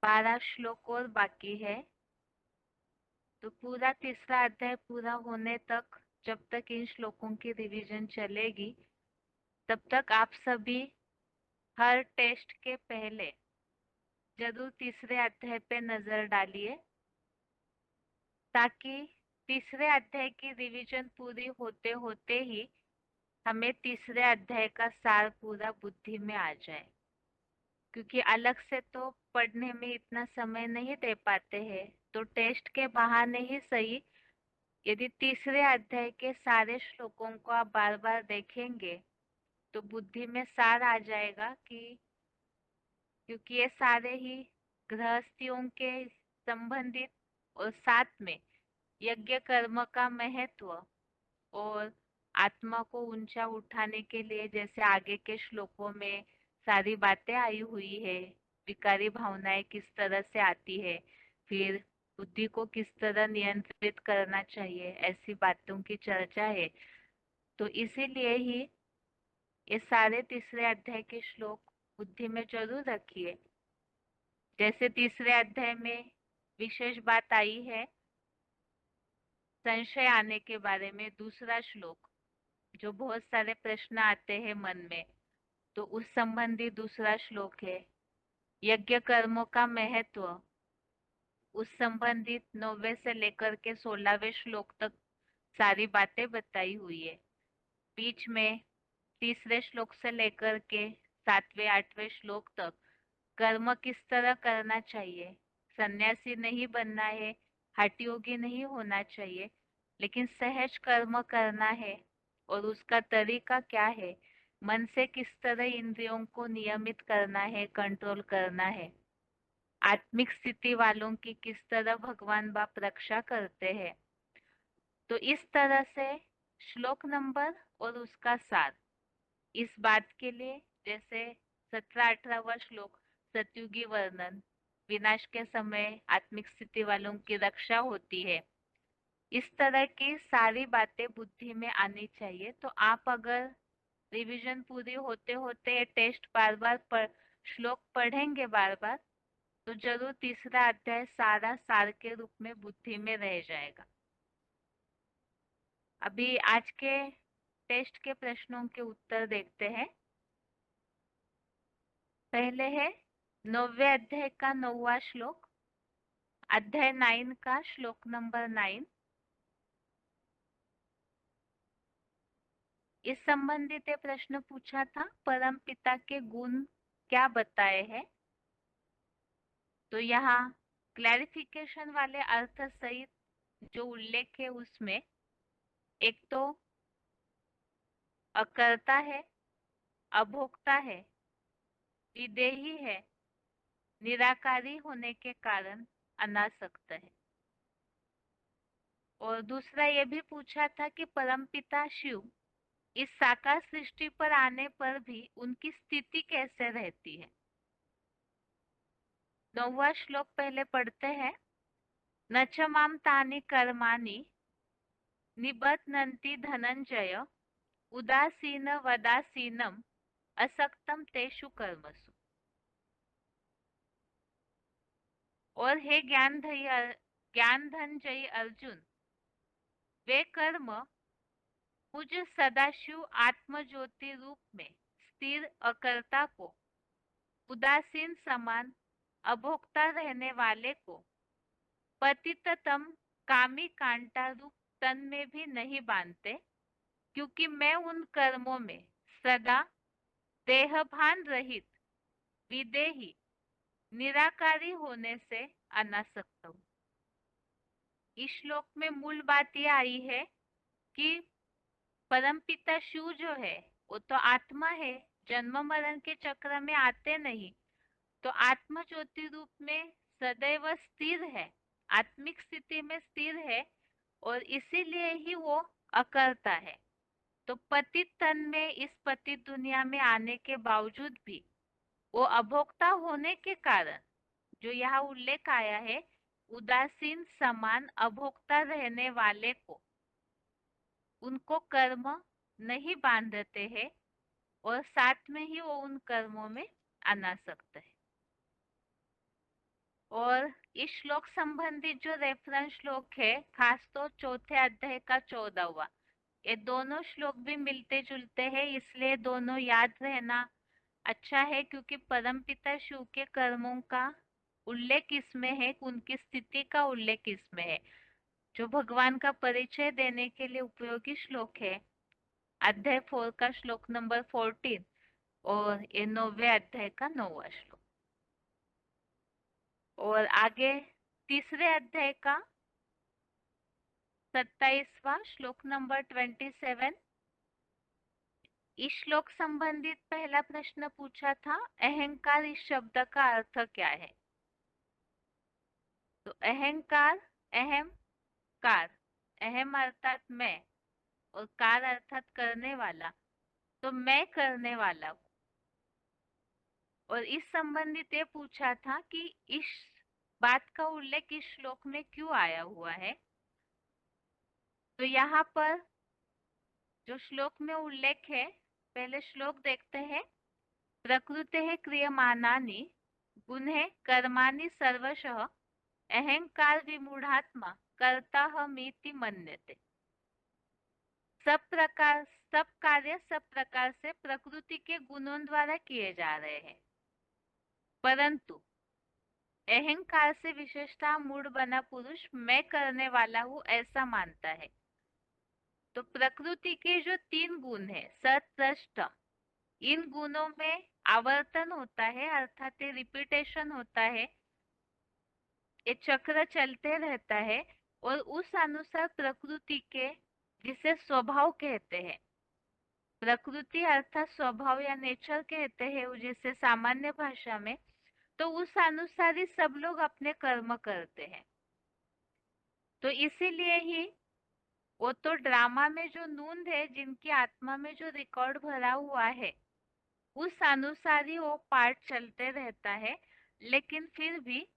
12 श्लोक और बाकी है। तो पूरा तीसरा अध्याय पूरा होने तक, जब तक इन श्लोकों की रिवीजन चलेगी, तब तक आप सभी हर टेस्ट के पहले जरूर तीसरे अध्याय पे नजर डालिए, ताकि तीसरे अध्याय की रिवीजन पूरी होते होते ही हमें तीसरे अध्याय का सार पूरा बुद्धि में आ जाए। क्योंकि अलग से तो पढ़ने में इतना समय नहीं दे पाते हैं, तो टेस्ट के बहाने ही सही, यदि तीसरे अध्याय के सारे श्लोकों को आप बार बार देखेंगे तो बुद्धि में सार आ जाएगा। कि क्योंकि ये सारे ही गृहस्थियों के संबंधित, और साथ में यज्ञ कर्म का महत्व और आत्मा को ऊंचा उठाने के लिए, जैसे आगे के श्लोकों में सारी बातें आई हुई है, विकारी भावनाएं किस तरह से आती है, फिर बुद्धि को किस तरह नियंत्रित करना चाहिए, ऐसी बातों की चर्चा है। तो इसीलिए ही ये सारे तीसरे अध्याय के श्लोक बुद्धि में जरूर रखिए। जैसे तीसरे अध्याय में विशेष बात आई है संशय आने के बारे में, दूसरा श्लोक, जो बहुत सारे प्रश्न आते हैं मन में, तो उस संबंधी दूसरा श्लोक है। यज्ञ कर्मों का महत्व, उस संबंधित 9वें से लेकर के 16वें श्लोक तक सारी बातें बताई हुई है। बीच में तीसरे श्लोक से लेकर के 7वें 8वें श्लोक तक कर्म किस तरह करना चाहिए, सन्यासी नहीं बनना है, हठ योगी नहीं होना चाहिए, लेकिन सहज कर्म करना है, और उसका तरीका क्या है, मन से किस तरह इंद्रियों को नियमित करना है, कंट्रोल करना है, आत्मिक स्थिति वालों की किस तरह भगवान बाप रक्षा करते हैं। तो इस तरह से श्लोक नंबर और उसका सार, इस बात के लिए, जैसे 17 18वां श्लोक सतयुगी वर्णन, विनाश के समय आत्मिक स्थिति वालों की रक्षा होती है, इस तरह की सारी बातें बुद्धि में आनी चाहिए। तो आप अगर रिवीजन पूरी होते होते टेस्ट बार बार श्लोक पढ़ेंगे बार बार, तो जरूर तीसरा अध्याय सारा सार के रूप में बुद्धि में रह जाएगा। अभी आज के टेस्ट के प्रश्नों के उत्तर देखते हैं। पहले है 9वें अध्याय का 9वां श्लोक, अध्याय 9 का श्लोक नंबर 9। इस संबंधित प्रश्न पूछा था, परम पिता के गुण क्या बताए हैं। तो यहाँ क्लैरिफिकेशन वाले अर्थ सहित जो उल्लेख है उसमें, एक तो अकर्ता है, अभोक्ता है, विदेही है, निराकारी होने के कारण अनासक्त है। और दूसरा ये भी पूछा था कि परमपिता शिव इस साकार सृष्टि पर आने पर भी उनकी स्थिति कैसे रहती है। 9वां श्लोक पहले पढ़ते हैं। न च माम तानि कर्माणि निबध्नन्ति धनंजय उदासीन वदासीनम असक्तम तेषु कर्मसु। और हे ज्ञान धनजयी अर्जुन, वे कर्म मुझ सदाशिव आत्मज्योति रूप में स्थिर अकर्ता को, उदासीन समान अभोक्ता रहने वाले को, पतिततम कामी कांटा रूप तन में भी नहीं बांधते, क्योंकि मैं उन कर्मों में सदा देहभान रहित, विदेही, निराकारी होने से अनासक्त हूँ। इस श्लोक में मूल बात यह आई है कि परमपिता शिव जो है वो तो आत्मा है, जन्म मरण के चक्र में आते नहीं, तो आत्म ज्योति रूप में सदैव स्थिर है, आत्मिक स्थिति में स्थिर है, और इसीलिए ही वो अकर्ता है। तो पतित तन में इस पतित दुनिया में आने के बावजूद भी वो अभोक्ता होने के कारण, जो यहाँ उल्लेख आया है, उदासीन समान अभोक्ता रहने वाले को, उनको कर्म नहीं बांधते हैं, और साथ में ही वो उन कर्मों में अनासक्त है। इस श्लोक संबंधित जो रेफरेंस श्लोक है, खास तो चौथे अध्याय का 14वां, ये दोनों श्लोक भी मिलते जुलते हैं, इसलिए दोनों याद रहना अच्छा है, क्योंकि परमपिता शिव के कर्मों का उल्लेख इसमें है, उनकी स्थिति का उल्लेख इसमें है, जो भगवान का परिचय देने के लिए उपयोगी श्लोक है। अध्याय 4 का श्लोक नंबर 14 और ये 9वें अध्याय का 9वां श्लोक। और आगे तीसरे अध्याय का 27वां श्लोक नंबर 27। इस श्लोक संबंधित पहला प्रश्न पूछा था, अहंकार इस शब्द का अर्थ क्या है? तो अहंकार, अहम कार, अहम अर्थात मैं और कार अर्थात करने वाला, तो मैं करने वाला हूँ। और इस संबंधित ये पूछा था कि इस बात का उल्लेख इस श्लोक में क्यों आया हुआ है। तो यहाँ पर जो श्लोक में उल्लेख है, पहले श्लोक देखते हैं। प्रकृते क्रियमाणानि गुणे कर्माणि सर्वशः अहंकार विमूढ़ात्मा कर्ताहमीति मन्यते। सब कार्य सब प्रकार से प्रकृति के गुणों द्वारा किए जा रहे हैं, परंतु अहंकार से विशेषता मूढ़ बना पुरुष मैं करने वाला हूँ ऐसा मानता है। तो प्रकृति के जो 3 गुण है, सत रष्ट, इन गुणों में आवर्तन होता है, अर्थात रिपीटेशन होता है, ये चक्र चलते रहता है। और उस अनुसार प्रकृति के, जिसे स्वभाव कहते हैं, प्रकृति अर्थात स्वभाव या नेचर कहते हैं जिसे सामान्य भाषा में, तो उस अनुसार ही सब लोग अपने कर्म करते हैं। तो इसीलिए ही वो तो ड्रामा में जो नूंद है, जिनकी आत्मा में जो रिकॉर्ड भरा हुआ है, उस अनुसार ही वो पार्ट चलते रहता है। लेकिन फिर भी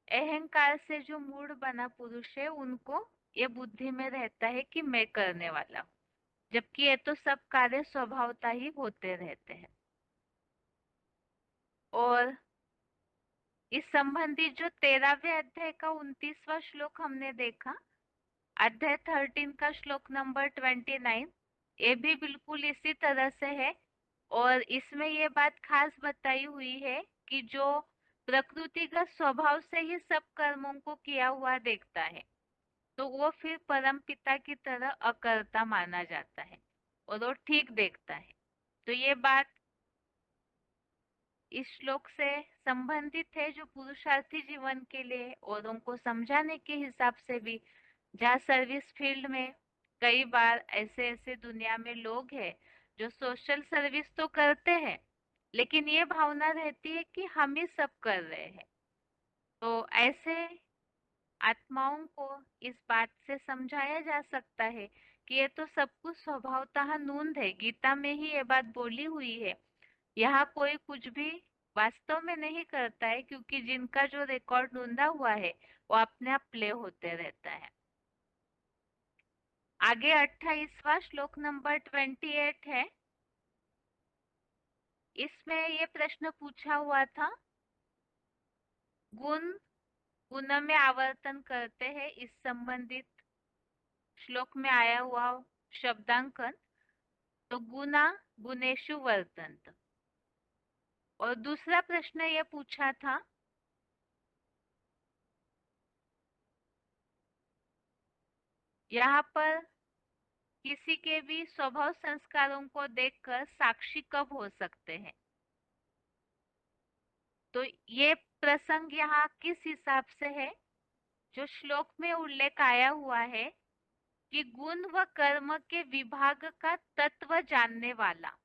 अहंकार से जो मूड बना पुरुष है, उनको ये बुद्धि में रहता है कि मैं करने वाला हूँ, जबकि ये तो सब कार्य स्वभावता ही होते रहते हैं। और इस संबंधी जो 13वें अध्याय का 29वां श्लोक हमने देखा, अध्याय 13 का श्लोक नंबर 29, ये भी बिल्कुल इसी तरह से है। और इसमें ये बात खास बताई हुई है कि जो प्रकृतिगत स्वभाव से ही सब कर्मों को किया हुआ देखता है, तो वो फिर परम पिता की तरह अकर्ता माना जाता है और वो ठीक देखता है। तो ये बात इस श्लोक से संबंधित है, जो पुरुषार्थी जीवन के लिए औरों को समझाने के हिसाब से भी, जहाँ सर्विस फील्ड में कई बार ऐसे ऐसे दुनिया में लोग हैं जो सोशल सर्विस तो करते हैं, लेकिन ये भावना रहती है कि हम ही सब कर रहे हैं। तो ऐसे आत्माओं को इस बात से समझाया जा सकता है कि ये तो सब कुछ स्वभावतः नूंद है, गीता में ही ये बात बोली हुई है। यहाँ कोई कुछ भी वास्तव में नहीं करता है, क्योंकि जिनका जो रिकॉर्ड नूंदा हुआ है वो अपने आप प्ले होते रहता है। आगे 28वां श्लोक नंबर 28 है। इसमें ये प्रश्न पूछा हुआ था, गुण गुण में आवर्तन करते हैं, इस संबंधित श्लोक में आया हुआ शब्दांकन, तो गुना गुणेशु वर्तन्त। और दूसरा प्रश्न ये पूछा था, यहाँ पर किसी के भी स्वभाव संस्कारों को देखकर साक्षी कब हो सकते हैं। तो ये प्रसंग यहाँ किस हिसाब से है, जो श्लोक में उल्लेख आया हुआ है कि गुण व कर्म के विभाग का तत्व जानने वाला,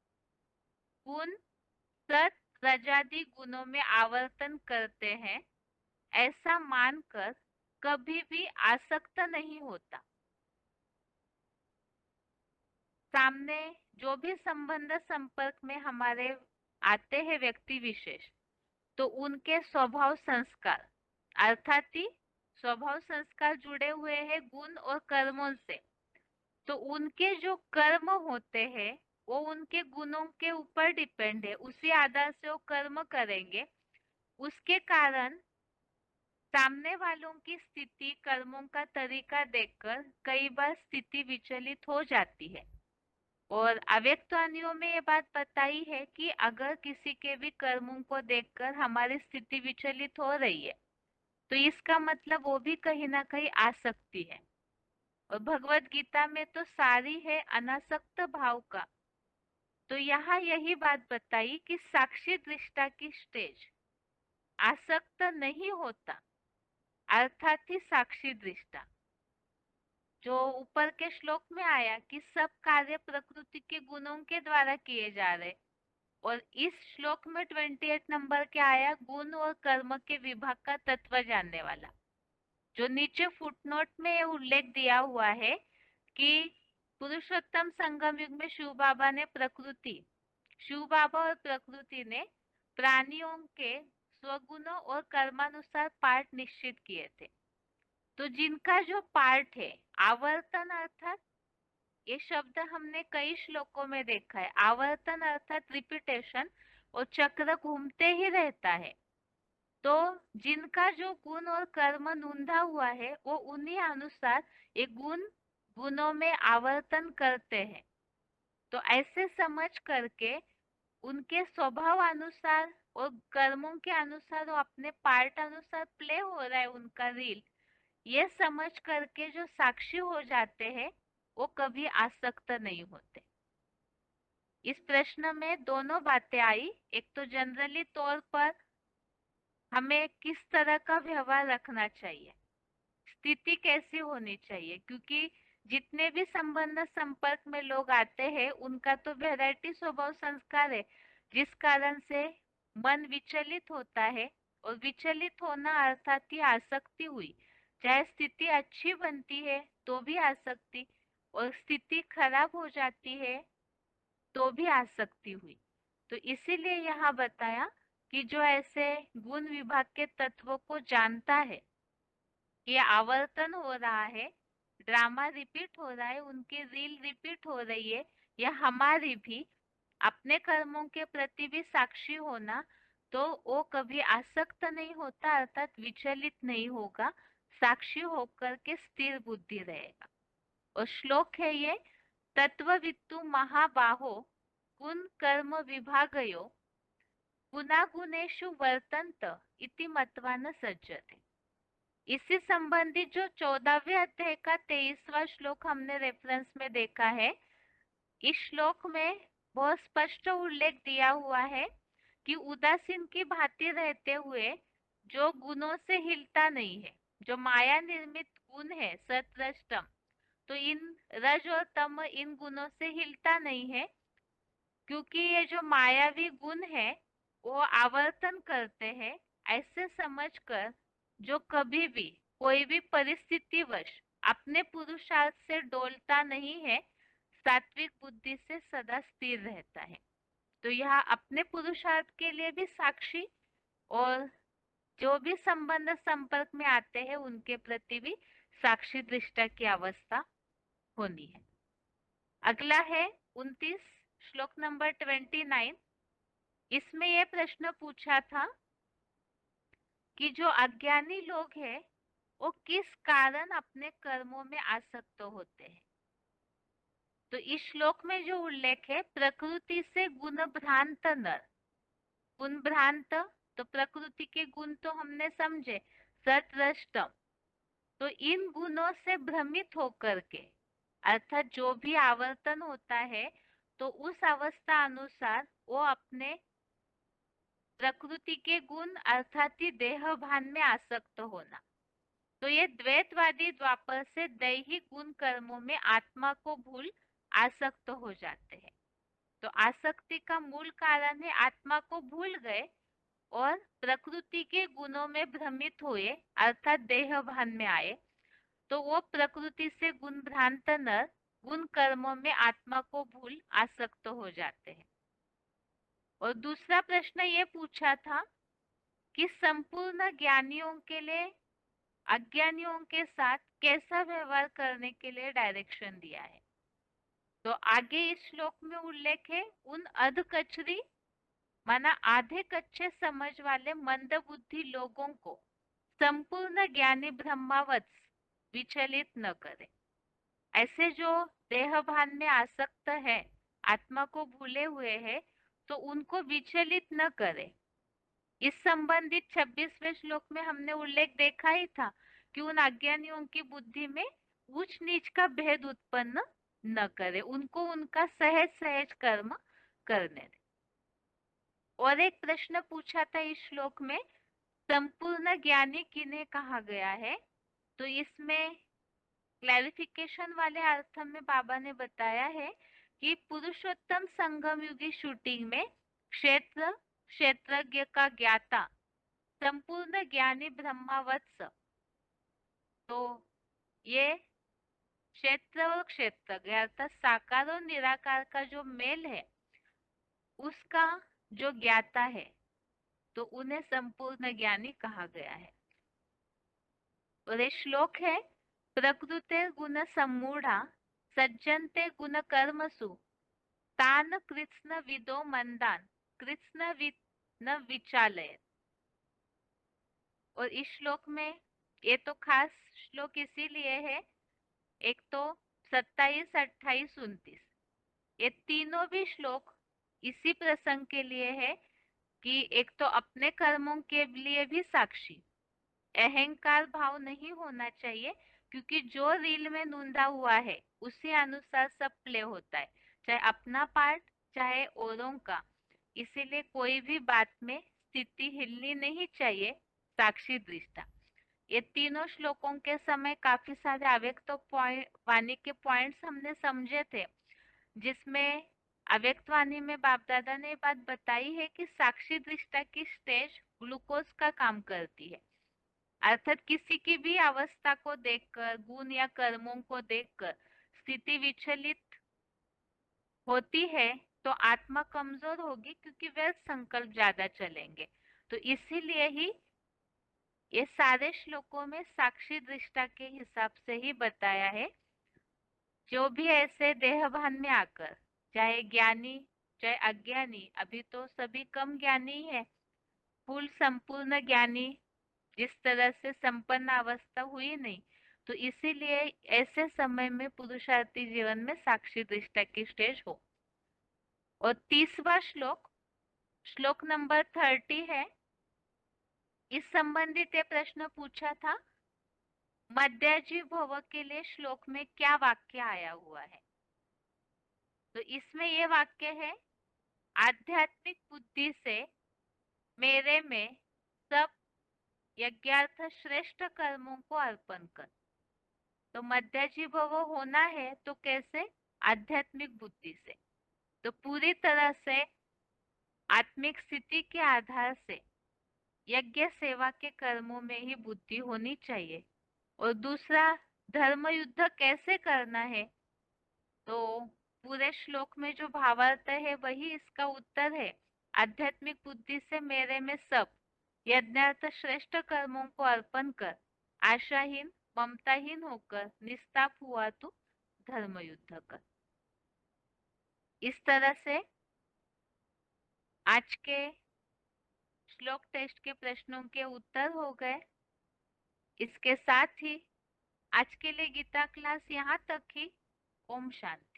गुण सत रजादि गुणों में आवर्तन करते हैं ऐसा मानकर कभी भी आसक्त नहीं होता। सामने जो भी संबंध संपर्क में हमारे आते हैं व्यक्ति विशेष, तो उनके स्वभाव संस्कार, अर्थात ही स्वभाव संस्कार जुड़े हुए हैं गुण और कर्मों से, तो उनके जो कर्म होते हैं वो उनके गुणों के ऊपर डिपेंड है, उसी आधार से वो कर्म करेंगे। उसके कारण सामने वालों की स्थिति, कर्मों का तरीका देखकर कई बार स्थिति विचलित हो जाती है। और अव्यक्त वाणियों में ये बात बताई है कि अगर किसी के भी कर्मों को देखकर हमारी स्थिति विचलित हो रही है, तो इसका मतलब वो भी कहीं ना कहीं आसक्ति है। और भगवत गीता में तो सारी है अनासक्त भाव का। तो यहाँ यही बात बताई कि साक्षी दृष्टा की स्टेज आसक्त नहीं होता, अर्थात ही साक्षी दृष्टा। जो ऊपर के श्लोक में आया कि सब कार्य प्रकृति के गुणों के द्वारा किए जा रहे, और इस श्लोक में 28 नंबर के आया गुण और कर्म के विभाग का तत्व जानने वाला। जो नीचे फुटनोट में ये उल्लेख दिया हुआ है कि पुरुषोत्तम संगम युग में शिव बाबा और प्रकृति ने प्राणियों के स्वगुणों और कर्मानुसार पार्ट निश्चित किए थे। तो जिनका जो पार्ट है आवर्तन, अर्थात ये शब्द हमने कई श्लोकों में देखा है, आवर्तन अर्थात रिपीटेशन, और चक्र घूमते ही रहता है। तो जिनका जो गुण और कर्म नूंधा हुआ है वो उन्हीं अनुसार ये गुणों में आवर्तन करते हैं। तो ऐसे समझ करके उनके स्वभाव अनुसार और कर्मों के अनुसार वो अपने पार्ट अनुसार प्ले हो रहा है उनका रील, ये समझ करके जो साक्षी हो जाते हैं वो कभी आसक्त नहीं होते। इस प्रश्न में दोनों बातें आई, एक तो जनरली तौर पर हमें किस तरह का व्यवहार रखना चाहिए, स्थिति कैसी होनी चाहिए, क्योंकि जितने भी संबंध संपर्क में लोग आते हैं उनका तो वैरायटी स्वभाव संस्कार है, जिस कारण से मन विचलित होता है। और विचलित होना अर्थात ही आसक्ति हुई। चाहे स्थिति अच्छी बनती है तो भी आसक्ति, और स्थिति खराब हो जाती है तो भी आसक्ति हुई। तो इसीलिए यहाँ बताया कि जो ऐसे गुण विभाग के तत्वों को जानता है, ये आवर्तन हो रहा है, ड्रामा रिपीट हो रहा है, उनकी रील रिपीट हो रही है, या हमारी भी अपने कर्मों के प्रति भी साक्षी होना, तो वो कभी आसक्त नहीं होता, अर्थात विचलित नहीं होगा, साक्षी होकर के स्थिर बुद्धि रहेगा। और श्लोक है ये, तत्ववित्तु महाबाहो गुण कर्म विभागयो गुणागुणेषु वर्तन्त इति मत्वा न सज्जते। इससे संबंधित जो 14वें अध्याय का 23वां श्लोक हमने रेफरेंस में देखा है, इस श्लोक में बहुत स्पष्ट उल्लेख दिया हुआ है कि उदासीन की भांति रहते हुए जो गुणों से हिलता नहीं है, जो माया निर्मित गुण है सतरजतम, तो इन रज और तम इन गुणों से हिलता नहीं है, क्योंकि ये जो मायावी गुण है वो आवर्तन करते हैं। ऐसे समझकर जो कभी भी कोई भी परिस्थितिवश अपने पुरुषार्थ से डोलता नहीं है, सात्विक बुद्धि से सदा स्थिर रहता है। तो यहाँ अपने पुरुषार्थ के लिए भी साक्षी, और जो भी संबंध संपर्क में आते हैं उनके प्रति भी साक्षी दृष्टा की अवस्था होनी है। अगला है 29, श्लोक नंबर 29। इसमें यह प्रश्न पूछा था कि जो अज्ञानी लोग हैं वो किस कारण अपने कर्मों में आसक्त होते हैं। तो इस श्लोक में जो उल्लेख है, प्रकृति से गुण भ्रांत नर, गुण भ्रांत, तो प्रकृति के गुण तो हमने समझे सत रज तम, तो इन गुणों से भ्रमित होकर के, अर्थात जो भी आवर्तन होता है तो उस अवस्था अनुसार वो अपने प्रकृति के गुण अर्थात ही देह भान में आसक्त होना। तो ये द्वैतवादी द्वापर से दैहिक गुण कर्मों में आत्मा को भूल आसक्त हो जाते हैं। तो आसक्ति का मूल कारण है आत्मा को भूल गए और प्रकृति के गुणों में भ्रमित हुए, अर्थात देह भान में आए, तो वो प्रकृति से गुण भ्रांत नर गुण कर्मों में आत्मा को भूल आसक्त हो जाते हैं। और दूसरा प्रश्न ये पूछा था कि संपूर्ण ज्ञानियों के लिए अज्ञानियों के साथ कैसा व्यवहार करने के लिए डायरेक्शन दिया है। तो आगे इस श्लोक में उल्लेख है उन अधकचरी माना आधे कच्चे समझ वाले मंद बुद्धि लोगों को संपूर्ण ज्ञानी ब्रह्मावत्स विचलित न करे। ऐसे जो देह भान में आसक्त है, आत्मा को भूले हुए हैं, तो उनको विचलित न करे। इस संबंधित 26वें श्लोक में हमने उल्लेख देखा ही था कि उन अज्ञानियों की बुद्धि में ऊंच नीच का भेद उत्पन्न न करे, उनको उनका सहज सहज कर्म करने दे। और एक प्रश्न पूछा था इस श्लोक में, संपूर्ण ज्ञानी किन्हें कहा गया है? तो इसमें क्लैरिफिकेशन वाले अर्थ में बाबा ने बताया है कि पुरुषोत्तम संगम युगी शूटिंग में क्षेत्रज्ञ का ज्ञाता संपूर्ण ज्ञानी ब्रह्मावत्स, तो ये क्षेत्र और क्षेत्रज्ञ अर्थात साकार और निराकार का जो मेल है उसका जो ज्ञाता है, तो उन्हें संपूर्ण ज्ञानी कहा गया है। और ये श्लोक है, प्रकृते गुण सम्मूढ़ा सज्जन्ते गुण कर्मसु तान कृत्स्न विदो मंदान कृत्स्न न विचालय। और इस श्लोक में ये तो खास श्लोक इसीलिए है, एक तो 27, 28, 29, ये तीनों भी श्लोक इसी प्रसंग के लिए है कि एक तो अपने कर्मों के लिए भी साक्षी, अहंकार भाव नहीं होना चाहिए, क्योंकि जो रील में नूंदा हुआ है उसी अनुसार सब प्ले होता है, चाहे अपना पार्ट चाहे औरों का। इसीलिए कोई भी बात में स्थिति हिलनी नहीं चाहिए, साक्षी दृष्टा। ये तीनों श्लोकों के समय काफी सारे अव्यक्त वाणी के पॉइंट्स हमने समझे थे, जिसमें अव्यक्त वाणी में बाप दादा ने बात बताई है कि साक्षी दृष्टा की स्टेज ग्लूकोज का काम करती है, अर्थात किसी की भी अवस्था को देखकर, गुण या कर्मों को देखकर स्थिति विचलित होती है तो आत्मा कमजोर होगी, क्योंकि वे संकल्प ज्यादा चलेंगे। तो इसीलिए ही ये सारे श्लोकों में साक्षी दृष्टा के हिसाब से ही बताया है। जो भी ऐसे देहभान में आकर, चाहे ज्ञानी चाहे अज्ञानी, अभी तो सभी कम ज्ञानी है, फुल संपूर्ण ज्ञानी जिस तरह से संपन्न अवस्था हुई नहीं, तो इसीलिए ऐसे समय में पुरुषार्थी जीवन में साक्षी दृष्टा की स्टेज हो। और 30वां श्लोक, श्लोक नंबर 30 है, इस संबंधित ये प्रश्न पूछा था, मध्याजी भव के लिए श्लोक में क्या वाक्य आया हुआ है? तो इसमें ये वाक्य है, आध्यात्मिक बुद्धि से मेरे में सब यज्ञार्थ श्रेष्ठ कर्मों को अर्पण कर। तो मध्याजी भव होना है तो कैसे? आध्यात्मिक बुद्धि से। तो पूरी तरह से आत्मिक स्थिति के आधार से यज्ञ सेवा के कर्मों में ही बुद्धि होनी चाहिए। और दूसरा, धर्म युद्ध कैसे करना है? तो पूरे श्लोक में जो भावार्थ है वही इसका उत्तर है। आध्यात्मिक बुद्धि से मेरे में सब यज्ञार्थ श्रेष्ठ कर्मों को अर्पण कर, आशाहीन ममताहीन होकर निस्ताप हुआ तू धर्म युद्ध कर। इस तरह से आज के श्लोक टेस्ट के प्रश्नों के उत्तर हो गए। इसके साथ ही आज के लिए गीता क्लास यहाँ तक ही। ओम शांति।